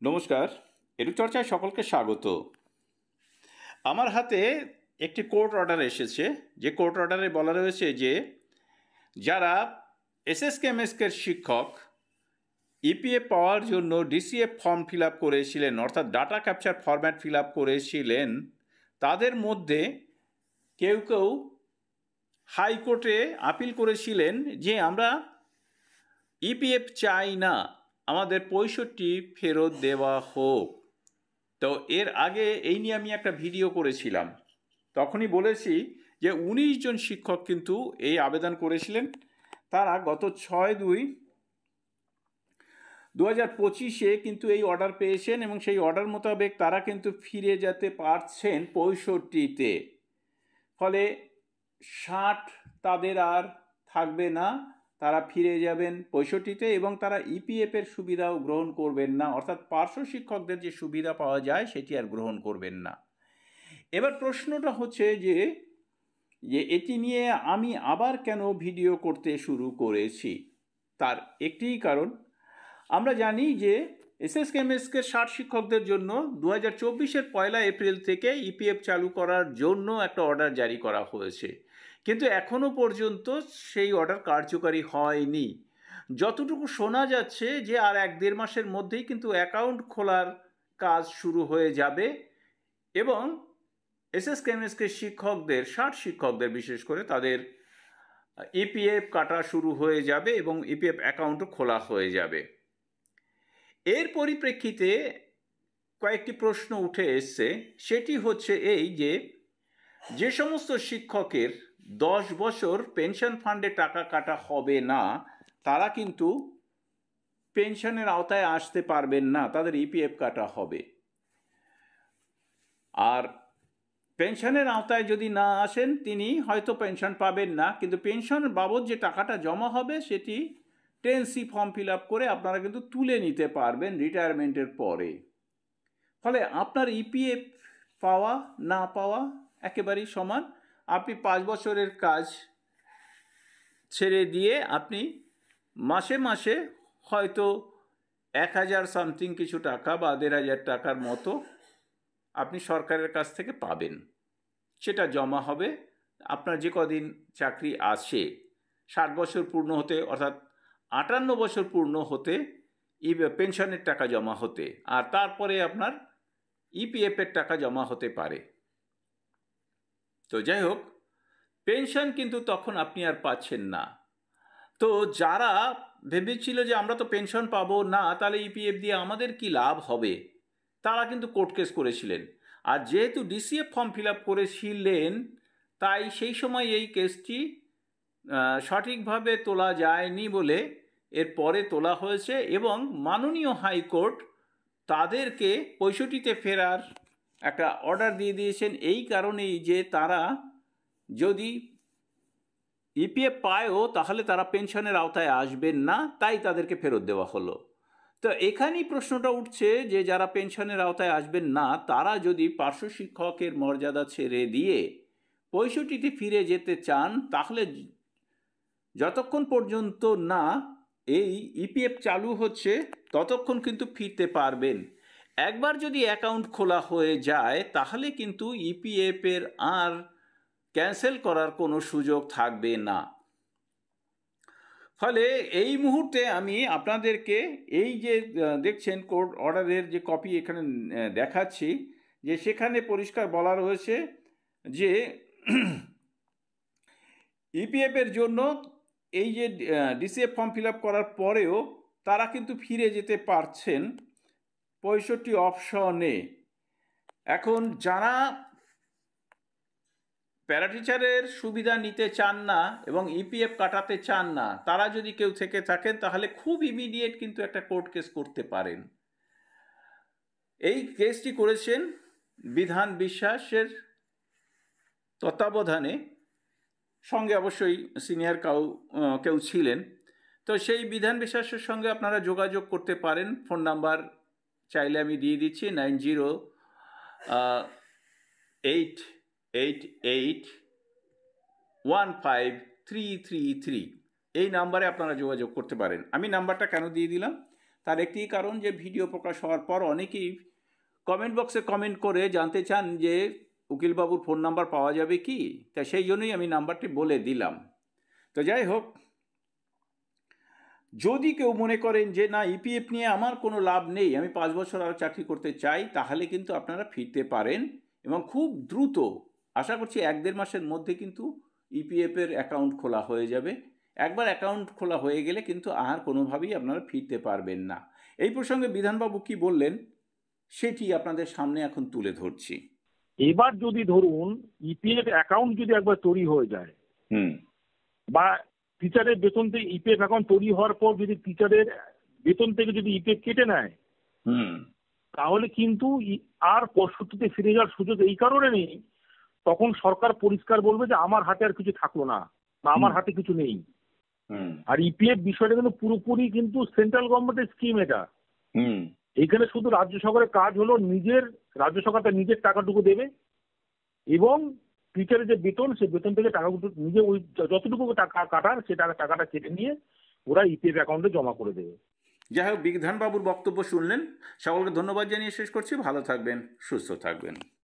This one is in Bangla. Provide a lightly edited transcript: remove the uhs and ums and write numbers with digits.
নমস্কার, এডুচর্চায় সকলকে স্বাগত। আমার হাতে একটি কোর্ট অর্ডার এসেছে, যে কোর্ট অর্ডারে বলা রয়েছে যে যারা এসএসকেএমএসকের শিক্ষক ইপিএফ পাওয়ার জন্য ডিসিএফ ফর্ম ফিল আপ করেছিলেন, অর্থাৎ data capture format fill up করেছিলেন, তাদের মধ্যে কেউ কেউ হাইকোর্টে আপিল করেছিলেন যে আমরা ইপিএফ চাই না, আমাদের 65 ফেরত দেওয়া হোক। তো এর আগে এই নিয়ে আমি একটা ভিডিও করেছিলাম, তখনই বলেছি যে 19 জন শিক্ষক কিন্তু এই আবেদন করেছিলেন। তারা গত 6/2/2025 কিন্তু এই অর্ডার পেয়েছেন এবং সেই অর্ডার মোতাবেক তারা কিন্তু ফিরে যেতে পারছেন 65-তে। ফলে 60 তাদের আর থাকবে না, তারা ফিরে যাবেন 65-তে এবং তারা ইপিএফের সুবিধাও গ্রহণ করবেন না, অর্থাৎ পার্শ্ব শিক্ষকদের যে সুবিধা পাওয়া যায় সেটি আর গ্রহণ করবেন না। এবার প্রশ্নটা হচ্ছে যে এটি নিয়ে আমি আবার কেন ভিডিও করতে শুরু করেছি। তার একটিই কারণ, আমরা জানি যে এসএসকেএমএসকে 60 শিক্ষকদের জন্য 2024-এর 1 এপ্রিল থেকে ইপিএফ চালু করার জন্য একটা অর্ডার জারি করা হয়েছে, কিন্তু এখনও পর্যন্ত সেই অর্ডার কার্যকারী হয়নি। যতটুকু শোনা যাচ্ছে যে আর 1-1.5 মাসের মধ্যেই কিন্তু অ্যাকাউন্ট খোলার কাজ শুরু হয়ে যাবে এবং এসএসকেএমএসকে শিক্ষকদের, 60 শিক্ষকদের বিশেষ করে, তাদের ইপিএফ কাটা শুরু হয়ে যাবে এবং ইপিএফ অ্যাকাউন্টও খোলা হয়ে যাবে। এর পরিপ্রেক্ষিতে কয়েকটি প্রশ্ন উঠে এসছে, সেটি হচ্ছে এই যে সমস্ত শিক্ষকের 10 বছর পেনশন ফান্ডে টাকা কাটা হবে না, তারা কিন্তু পেনশনের আওতায় আসতে পারবেন না, তাদের ইপিএফ কাটা হবে। আর পেনশনের আওতায় যদি না আসেন তিনি হয়তো পেনশন পাবেন না, কিন্তু পেনশন বাবদ যে টাকাটা জমা হবে সেটি 10C ফর্ম ফিল আপ করে আপনারা কিন্তু তুলে নিতে পারবেন রিটায়ারমেন্টের পরে। ফলে আপনার ইপিএফ পাওয়া না পাওয়া একেবারেই সমান। আপনি 5 বছরের কাজ ছেড়ে দিয়ে আপনি মাসে মাসে হয়তো 1000 সামথিং কিছু টাকা বা 1500 টাকার মতো আপনি সরকারের কাছ থেকে পাবেন। সেটা জমা হবে আপনার যে কদিন চাকরি আছে, 60 বছর পূর্ণ হতে, অর্থাৎ 58 বছর পূর্ণ হতে পেনশনের টাকা জমা হতে, আর তারপরে আপনার ইপিএফের টাকা জমা হতে পারে। তো যাই হোক, পেনশন কিন্তু তখন আপনি আর পাচ্ছেন না। তো যারা ভেবেছিল যে আমরা তো পেনশন পাবো না, তাহলে ইপিএফ দিয়ে আমাদের কি লাভ হবে, তারা কিন্তু কোর্ট কেস করেছিলেন। আর যেহেতু ডিসিএফ ফর্ম ফিল আপ করেছিলেন, তাই সেই সময় এই কেসটি সঠিকভাবে তোলা যায়নি বলে এর পরে তোলা হয়েছে এবং মাননীয় হাইকোর্ট তাদেরকে 65-তে ফেরার একটা অর্ডার দিয়ে দিয়েছেন, এই কারণেই যে তারা যদি ইপিএফ পায়ও তাহলে তারা পেনশনের আওতায় আসবেন না, তাই তাদেরকে ফেরত দেওয়া হলো। তো এখানেই প্রশ্নটা উঠছে যে যারা পেনশনের আওতায় আসবেন না, তারা যদি পার্শ্ব শিক্ষকের মর্যাদা ছেড়ে দিয়ে 65-তে ফিরে যেতে চান, তাহলে যতক্ষণ পর্যন্ত না এই ইপিএফ চালু হচ্ছে ততক্ষণ কিন্তু ফিরতে পারবেন। একবার যদি অ্যাকাউন্ট খোলা হয়ে যায় তাহলে কিন্তু ইপিএফের আর ক্যান্সেল করার কোনো সুযোগ থাকবে না। ফলে এই মুহূর্তে আমি আপনাদেরকে এই যে দেখছেন কোর্ট অর্ডারের যে কপি এখানে দেখাচ্ছি, যে সেখানে পরিষ্কার বলা রয়েছে যে ইপিএফের জন্য এই যে ডিসিএফ ফর্ম ফিল আপ করার পরেও তারা কিন্তু ফিরে যেতে পারছেন 65 অপশনে। এখন যারা প্যারাটিচারের সুবিধা নিতে চান না এবং ইপিএফ কাটাতে চান না, তারা যদি কেউ থেকে থাকেন তাহলে খুব ইমিডিয়েট কিন্তু একটা কোর্ট কেস করতে পারেন। এই কেসটি করেছেন বিধান বিশ্বাসের তত্ত্বাবধানে, সঙ্গে অবশ্যই সিনিয়র কেউ ছিলেন। তো সেই বিধান বিশ্বাসের সঙ্গে আপনারা যোগাযোগ করতে পারেন। ফোন নাম্বার চাইলে আমি দিয়ে দিচ্ছি 9088815333। এই নাম্বারে আপনারা যোগাযোগ করতে পারেন। আমি নাম্বারটা কেন দিয়ে দিলাম, তার একটি কারণ যে ভিডিও প্রকাশ হওয়ার পর অনেকেই কমেন্ট বক্সে কমেন্ট করে জানতে চান যে উকিলবাবুর ফোন নাম্বার পাওয়া যাবে কি, তা সেই জন্যই আমি নাম্বারটি বলে দিলাম। তো যাই হোক, যদি কেউ মনে করেন যে না ইপিএফ নিয়ে আমার কোনো লাভ নেই, আমি 5 বছর আর চাকরি করতে চাই, তাহলে কিন্তু আপনারা ফিরতে পারেন এবং খুব দ্রুত, আশা করছি 1-1.5 মাসের মধ্যে কিন্তু ইপিএফের অ্যাকাউন্ট খোলা হয়ে যাবে। একবার অ্যাকাউন্ট খোলা হয়ে গেলে কিন্তু আর কোনোভাবেই আপনারা ফিরতে পারবেন না। এই প্রসঙ্গে বিধানবাবু কি বললেন সেটি আপনাদের সামনে এখন তুলে ধরছি। এবার যদি ধরুন ইপিএফ অ্যাকাউন্ট যদি একবার তৈরি হয়ে যায়, বা টিচারের বেতন থেকে ইপিএফ অ্যাকাউন্ট তৈরি হওয়ার পর যদি টিচারের বেতন থেকে যদি ইপিএফ কেটে নেয়, তাহলে কিন্তু আর পরশুটিতে ফিরে যাওয়ার সুযোগ এই কারণে নেই, তখন সরকার পরিষ্কার বলবে যে আমার হাতে আর কিছু থাকলো না বা আমার হাতে কিছু নেই। আর ইপিএফ বিষয়টা কিন্তু পুরোপুরি কিন্তু সেন্ট্রাল গভর্নমেন্টের স্কিম। এটা এখানে শুধু রাজ্য সরকারের কাজ হলো রাজ্য সরকার তার নিজের টাকাটুকু দেবে এবং টিচারের যে বেতন, সেই বেতন থেকে টাকাগুলো নিজে ওই যতটুকু টাকা কাটার সে টাকাটা কেটে নিয়ে ওরা ইপিএফ অ্যাকাউন্টে জমা করে দেবে। যাই হোক, বিধানবাবুর বক্তব্য শুনলেন, সকলকে ধন্যবাদ জানিয়ে শেষ করছি। ভালো থাকবেন, সুস্থ থাকবেন।